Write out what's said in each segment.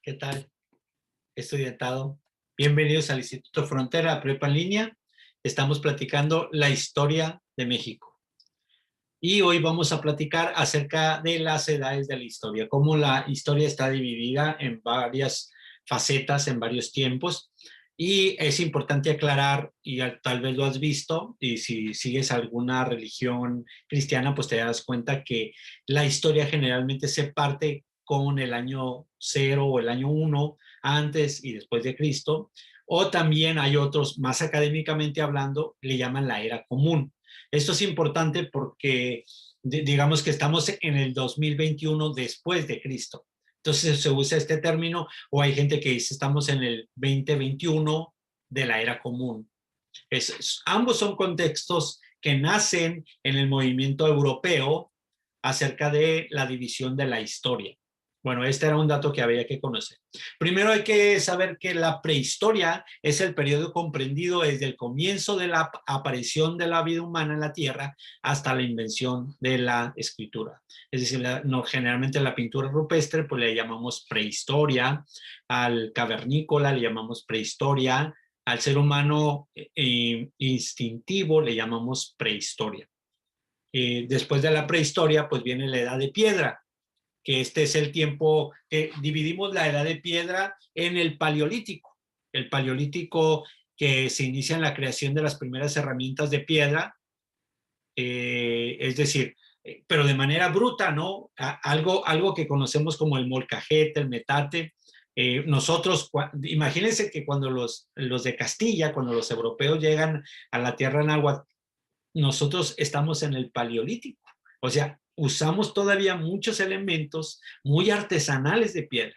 ¿Qué tal, estudiantado? Bienvenidos al Instituto Frontera, Prepa en línea. Estamos platicando la historia de México. Y hoy vamos a platicar acerca de las edades de la historia, cómo la historia está dividida en varias facetas, en varios tiempos. Y es importante aclarar, y tal vez lo has visto, y si sigues alguna religión cristiana, pues te das cuenta que la historia generalmente se parte con el año 0 o el año 1 antes y después de Cristo, o también hay otros, más académicamente hablando, le llaman la era común. Esto es importante porque digamos que estamos en el 2021 después de Cristo. Entonces se usa este término, o hay gente que dice estamos en el 2021 de la era común. Ambos son contextos que nacen en el movimiento europeo acerca de la división de la historia. Bueno, este era un dato que había que conocer. Primero hay que saber que la prehistoria es el periodo comprendido desde el comienzo de la aparición de la vida humana en la Tierra hasta la invención de la escritura. Es decir, generalmente la pintura rupestre pues le llamamos prehistoria, al cavernícola le llamamos prehistoria, al ser humano instintivo le llamamos prehistoria. Después de la prehistoria pues viene la edad de piedra, que este es el tiempo que dividimos la edad de piedra en el paleolítico. El paleolítico que se inicia en la creación de las primeras herramientas de piedra, es decir, pero de manera bruta, ¿no? Algo que conocemos como el molcajete, el metate. Nosotros, imagínense que cuando los de Castilla, cuando los europeos llegan a la tierra náhuatl, nosotros estamos en el paleolítico. O sea, usamos todavía muchos elementos muy artesanales de piedra.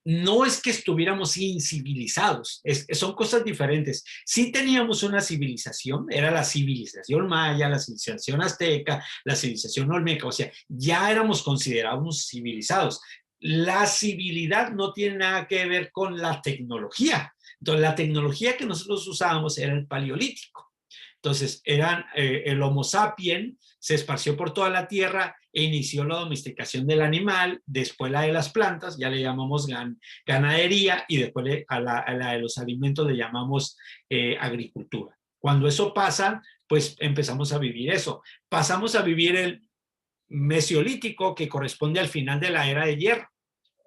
No es que estuviéramos incivilizados, son cosas diferentes. Sí teníamos una civilización, era la civilización maya, la civilización azteca, la civilización olmeca, o sea, ya éramos considerados civilizados. La civilidad no tiene nada que ver con la tecnología. Entonces, la tecnología que nosotros usábamos era el paleolítico. Entonces, el Homo sapiens se esparció por toda la tierra e inició la domesticación del animal, después la de las plantas, ya le llamamos ganadería, y después a la de los alimentos le llamamos agricultura. Cuando eso pasa, pues empezamos a vivir eso. Pasamos a vivir el Mesolítico, que corresponde al final de la era de hierro.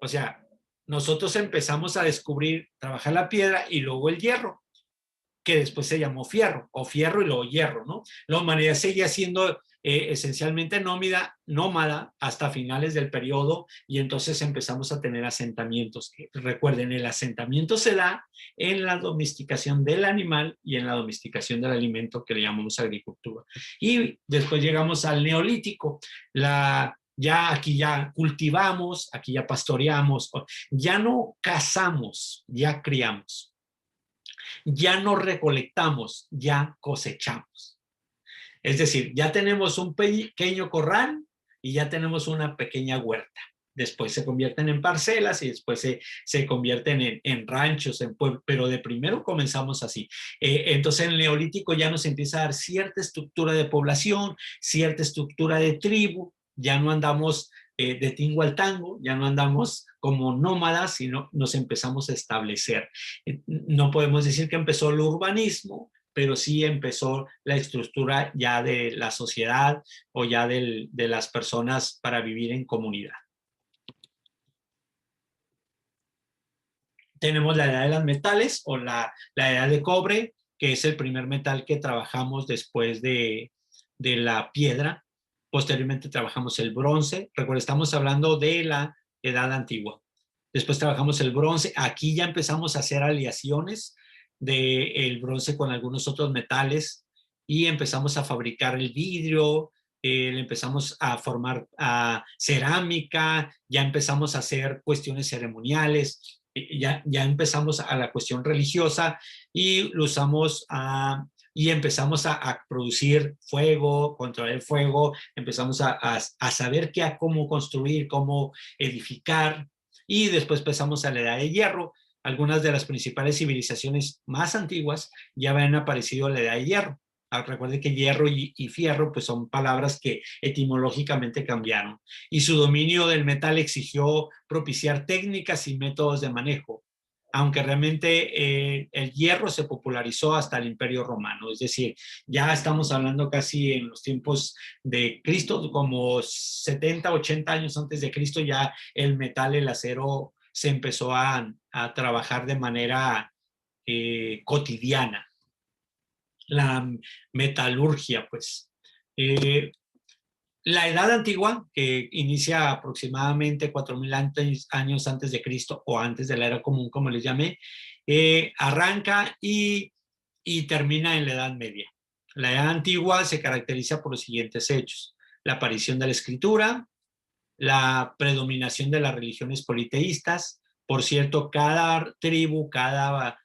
O sea, nosotros empezamos a descubrir, trabajar la piedra y luego el hierro, que después se llamó fierro, o fierro y luego hierro, ¿no? La humanidad seguía siendo esencialmente nómada hasta finales del periodo, y entonces empezamos a tener asentamientos. Recuerden, el asentamiento se da en la domesticación del animal y en la domesticación del alimento, que le llamamos agricultura. Y después llegamos al neolítico. Aquí ya cultivamos, aquí ya pastoreamos, ya no cazamos, ya criamos. Ya no recolectamos, ya cosechamos. Es decir, ya tenemos un pequeño corral y ya tenemos una pequeña huerta. Después se convierten en parcelas y después se convierten en ranchos, pero de primero comenzamos así. Entonces en el neolítico ya nos empieza a dar cierta estructura de población, cierta estructura de tribu, ya no andamos de tingo al tango, ya no andamos como nómadas, sino nos empezamos a establecer. No podemos decir que empezó el urbanismo, pero sí empezó la estructura ya de la sociedad o ya de las personas para vivir en comunidad. Tenemos la edad de los metales o la edad de cobre, que es el primer metal que trabajamos después de la piedra. Posteriormente trabajamos el bronce. Recuerda, estamos hablando de la edad antigua. Después trabajamos el bronce. Aquí ya empezamos a hacer aleaciones del bronce con algunos otros metales y empezamos a fabricar el vidrio, empezamos a formar cerámica, ya empezamos a hacer cuestiones ceremoniales, ya empezamos a la cuestión religiosa y lo usamos y empezamos a producir fuego, controlar el fuego, empezamos a saber cómo construir, cómo edificar, y después pasamos a la edad de hierro. Algunas de las principales civilizaciones más antiguas ya habían aparecido en la edad de hierro. Recuerde que hierro y fierro pues son palabras que etimológicamente cambiaron. Y su dominio del metal exigió propiciar técnicas y métodos de manejo, aunque realmente el hierro se popularizó hasta el Imperio Romano. Es decir, ya estamos hablando casi en los tiempos de Cristo, como 70, 80 años antes de Cristo, ya el metal, el acero, se empezó a trabajar de manera cotidiana. La metalurgia, pues. La Edad Antigua, que inicia aproximadamente 4.000 años antes de Cristo o antes de la Era Común, como les llamé, arranca y termina en la Edad Media. La Edad Antigua se caracteriza por los siguientes hechos: la aparición de la escritura, la predominación de las religiones politeístas. Por cierto, cada tribu, cada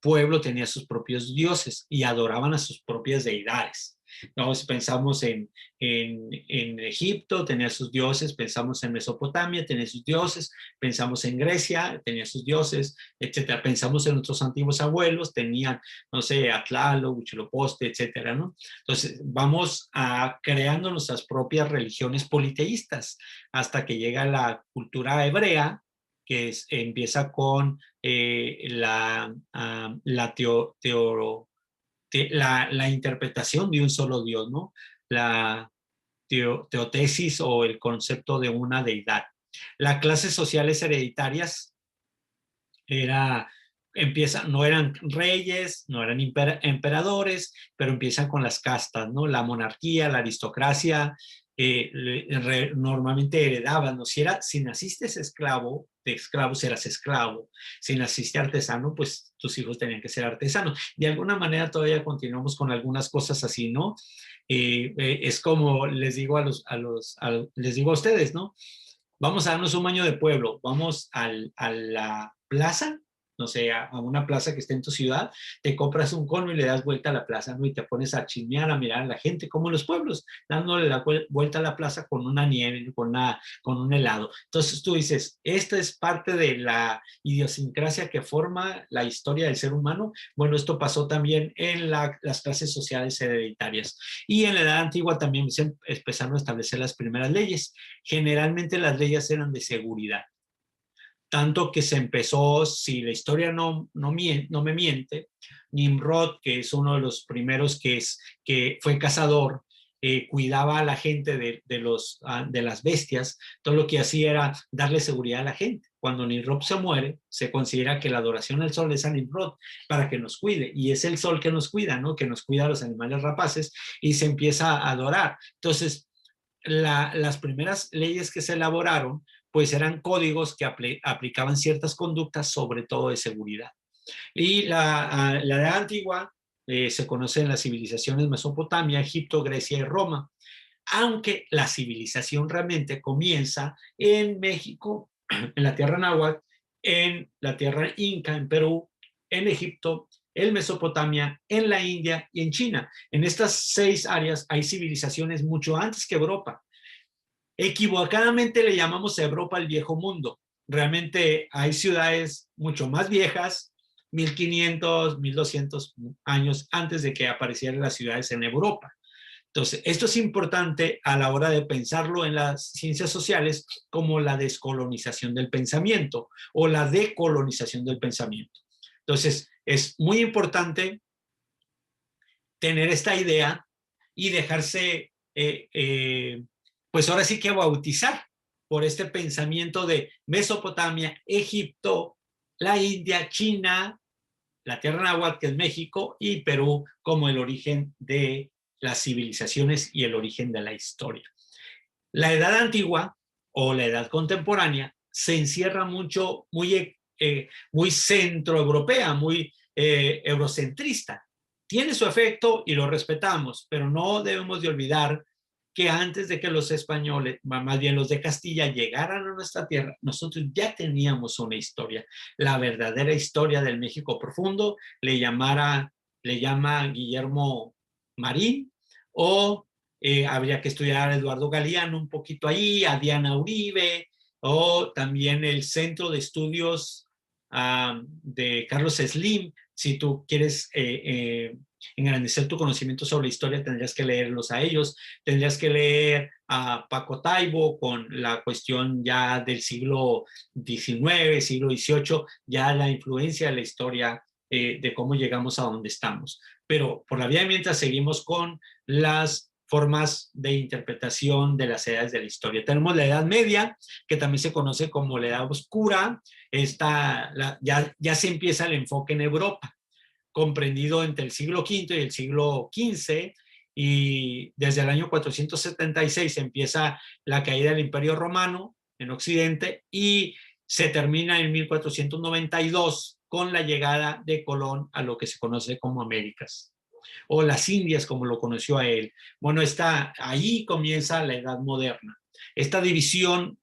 pueblo tenía sus propios dioses y adoraban a sus propias deidades. Nos pensamos en Egipto, tenía sus dioses; pensamos en Mesopotamia, tenía sus dioses; pensamos en Grecia, tenía sus dioses, etcétera. Pensamos en nuestros antiguos abuelos, tenían, no sé, a Tlaloc, Huitzilopochtli, etcétera, ¿no? Entonces, vamos creando nuestras propias religiones politeístas hasta que llega la cultura hebrea, que empieza con la interpretación de un solo Dios, ¿no? La teotesis, o el concepto de una deidad. Las clases sociales hereditarias no eran reyes, no eran emperadores, pero empiezan con las castas, ¿no? La monarquía, la aristocracia, normalmente heredaban, ¿no? Si naciste esclavo, de esclavos eras esclavo. Si naciste artesano, pues tus hijos tenían que ser artesanos. De alguna manera todavía continuamos con algunas cosas así, ¿no? Es como les digo les digo a ustedes, ¿no? Vamos a darnos un baño de pueblo, vamos a la plaza, no sé, a una plaza que esté en tu ciudad, te compras un cono y le das vuelta a la plaza, ¿no? Y te pones a chismear, a mirar a la gente, como en los pueblos, dándole la vuelta a la plaza con una nieve, con un helado. Entonces tú dices, esta es parte de la idiosincrasia que forma la historia del ser humano. Bueno, esto pasó también en las clases sociales hereditarias. Y en la Edad Antigua también se empezaron a establecer las primeras leyes. Generalmente las leyes eran de seguridad. Tanto que se empezó, si la historia no me miente, Nimrod, que es uno de los primeros que fue cazador, cuidaba a la gente de las bestias. Todo lo que hacía era darle seguridad a la gente. Cuando Nimrod se muere, se considera que la adoración al sol es a Nimrod para que nos cuide, y es el sol que nos cuida, ¿no? Que nos cuida a los animales rapaces, y se empieza a adorar. Entonces, las primeras leyes que se elaboraron pues eran códigos que aplicaban ciertas conductas, sobre todo de seguridad. Y la Edad Antigua se conoce en las civilizaciones Mesopotamia, Egipto, Grecia y Roma, aunque la civilización realmente comienza en México, en la tierra náhuatl, en la tierra inca, en Perú, en Egipto, en Mesopotamia, en la India y en China. En estas 6 áreas hay civilizaciones mucho antes que Europa. Equivocadamente le llamamos a Europa el viejo mundo. Realmente hay ciudades mucho más viejas, 1500, 1200 años antes de que aparecieran las ciudades en Europa. Entonces, esto es importante a la hora de pensarlo en las ciencias sociales como la descolonización del pensamiento o la decolonización del pensamiento. Entonces, es muy importante tener esta idea y dejarse pues ahora sí que bautizar por este pensamiento de Mesopotamia, Egipto, la India, China, la tierra náhuatl, que es México, y Perú como el origen de las civilizaciones y el origen de la historia. La Edad Antigua o la Edad Contemporánea se encierra muy centroeuropea, muy eurocentrista. Tiene su efecto y lo respetamos, pero no debemos de olvidar que antes de que los españoles, más bien los de Castilla, llegaran a nuestra tierra, nosotros ya teníamos una historia. La verdadera historia del México profundo le llama Guillermo Marín, o habría que estudiar a Eduardo Galeano un poquito ahí, a Diana Uribe, o también el Centro de Estudios de Carlos Slim, Si tú quieres engrandecer tu conocimiento sobre la historia, tendrías que leerlos a ellos, tendrías que leer a Paco Taibo con la cuestión ya del siglo XIX, siglo XVIII, ya la influencia de la historia de cómo llegamos a donde estamos. Pero por la vía de mientras seguimos con las formas de interpretación de las edades de la historia. Tenemos la Edad Media, que también se conoce como la Edad Oscura. Ya se empieza el enfoque en Europa, comprendido entre el siglo V y el siglo XV, y desde el año 476 empieza la caída del Imperio Romano en Occidente y se termina en 1492 con la llegada de Colón a lo que se conoce como Américas, o las Indias, como lo conoció a él. Bueno, ahí comienza la Edad Moderna. Esta división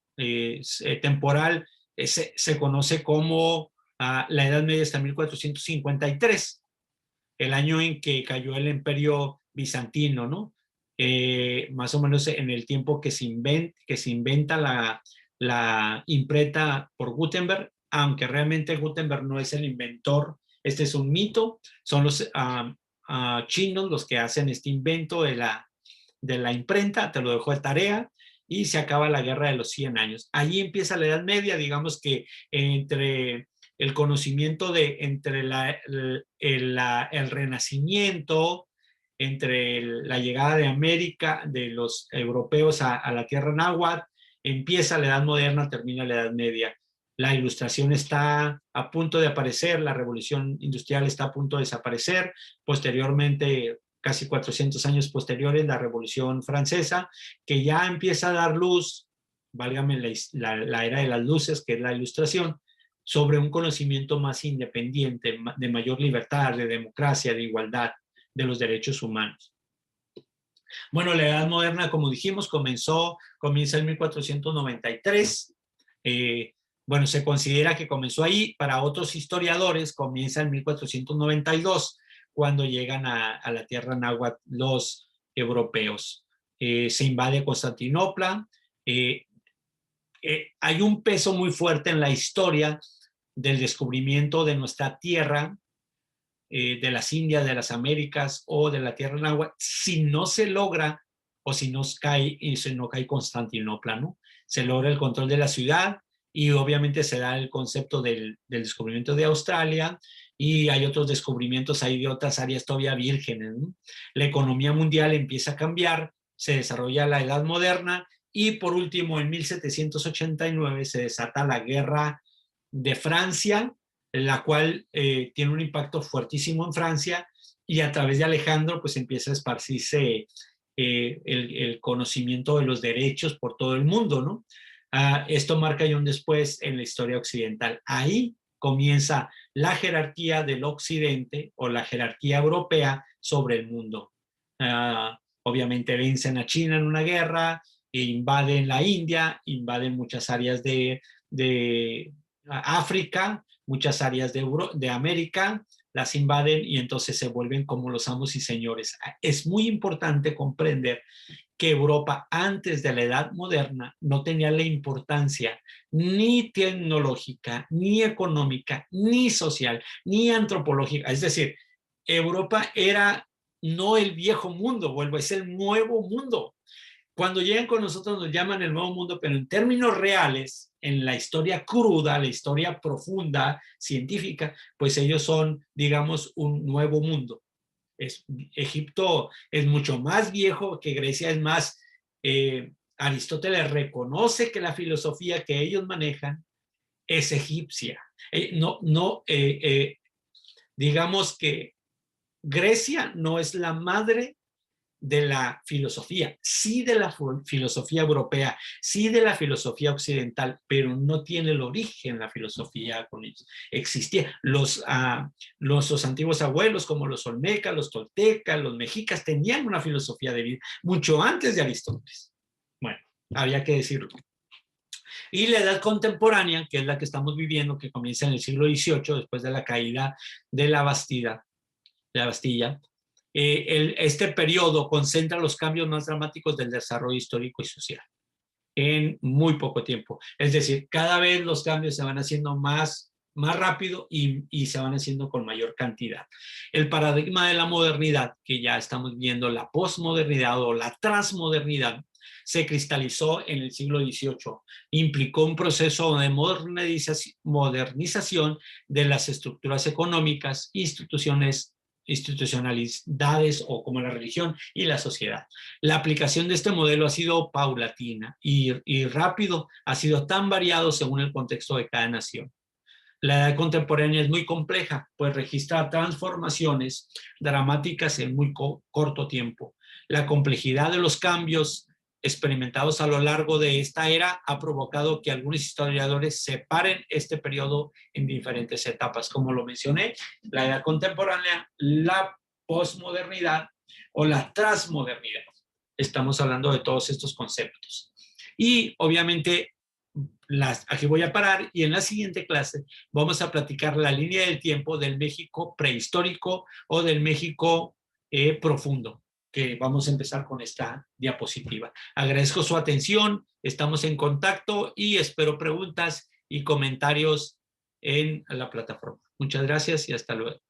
temporal se conoce como la Edad Media hasta 1453, el año en que cayó el Imperio Bizantino, ¿no? Más o menos en el tiempo que se inventa la imprenta por Gutenberg, aunque realmente Gutenberg no es el inventor, este es un mito, son los chinos los que hacen este invento de la imprenta, te lo dejo de tarea, y se acaba la Guerra de los 100 años. Allí empieza la Edad Media, digamos que entre el conocimiento entre el Renacimiento, entre la llegada de América, de los europeos a la tierra náhuatl, empieza la Edad Moderna, termina la Edad Media. La ilustración está a punto de aparecer, la revolución industrial está a punto de desaparecer, posteriormente, casi 400 años posteriores, la Revolución Francesa, que ya empieza a dar luz, válgame la era de las luces, que es la ilustración, sobre un conocimiento más independiente, de mayor libertad, de democracia, de igualdad, de los derechos humanos. Bueno, la Edad Moderna, como dijimos, comienza en 1493. Bueno, se considera que comenzó ahí. Para otros historiadores comienza en 1492, cuando llegan a la tierra náhuatl los europeos. Se invade Constantinopla. Hay un peso muy fuerte en la historia del descubrimiento de nuestra tierra, de las Indias, de las Américas o de la tierra náhuatl, si no se logra o si no cae Constantinopla, ¿no? Se logra el control de la ciudad y obviamente se da el concepto del descubrimiento de Australia, y hay otros descubrimientos ahí de otras áreas todavía vírgenes, ¿no? La economía mundial empieza a cambiar, se desarrolla la Edad Moderna, y por último, en 1789 se desata la Guerra de Francia, la cual tiene un impacto fuertísimo en Francia, y a través de Alejandro pues empieza a esparcirse el conocimiento de los derechos por todo el mundo, ¿no? Esto marca ya un después en la historia occidental. Ahí comienza la jerarquía del occidente o la jerarquía europea sobre el mundo. Obviamente vencen a China en una guerra, e invaden la India, invaden muchas áreas de África, muchas áreas de América, las invaden y entonces se vuelven como los amos y señores. Es muy importante comprender que Europa antes de la Edad Moderna no tenía la importancia ni tecnológica, ni económica, ni social, ni antropológica. Es decir, Europa era no el viejo mundo, vuelvo, es el nuevo mundo. Cuando llegan con nosotros nos llaman el nuevo mundo, pero en términos reales, en la historia cruda, la historia profunda, científica, pues ellos son, digamos, un nuevo mundo. Egipto es mucho más viejo que Grecia, es más, Aristóteles reconoce que la filosofía que ellos manejan es egipcia. Digamos que Grecia no es la madre de la filosofía, sí de la filosofía europea, sí de la filosofía occidental, pero no tiene el origen la filosofía con ellos. Existía los antiguos abuelos como los olmecas, los toltecas, los mexicas tenían una filosofía de vida mucho antes de Aristóteles. Bueno, había que decirlo. Y la edad contemporánea, que es la que estamos viviendo, que comienza en el siglo XVIII, después de la caída de la Bastilla, este periodo concentra los cambios más dramáticos del desarrollo histórico y social en muy poco tiempo. Es decir, cada vez los cambios se van haciendo más más rápido y se van haciendo con mayor cantidad. El paradigma de la modernidad, que ya estamos viendo la posmodernidad o la transmodernidad, se cristalizó en el siglo XVIII. Implicó un proceso de modernización de las estructuras económicas, institucionalidades o como la religión y la sociedad. La aplicación de este modelo ha sido paulatina y rápido, ha sido tan variado según el contexto de cada nación. La edad contemporánea es muy compleja, pues registra transformaciones dramáticas en muy corto tiempo. La complejidad de los cambios experimentados a lo largo de esta era ha provocado que algunos historiadores separen este periodo en diferentes etapas, como lo mencioné, la edad contemporánea, la posmodernidad o la transmodernidad. Estamos hablando de todos estos conceptos. Y obviamente aquí voy a parar y en la siguiente clase vamos a platicar la línea del tiempo del México prehistórico o del México profundo, que vamos a empezar con esta diapositiva. Agradezco su atención, estamos en contacto y espero preguntas y comentarios en la plataforma. Muchas gracias y hasta luego.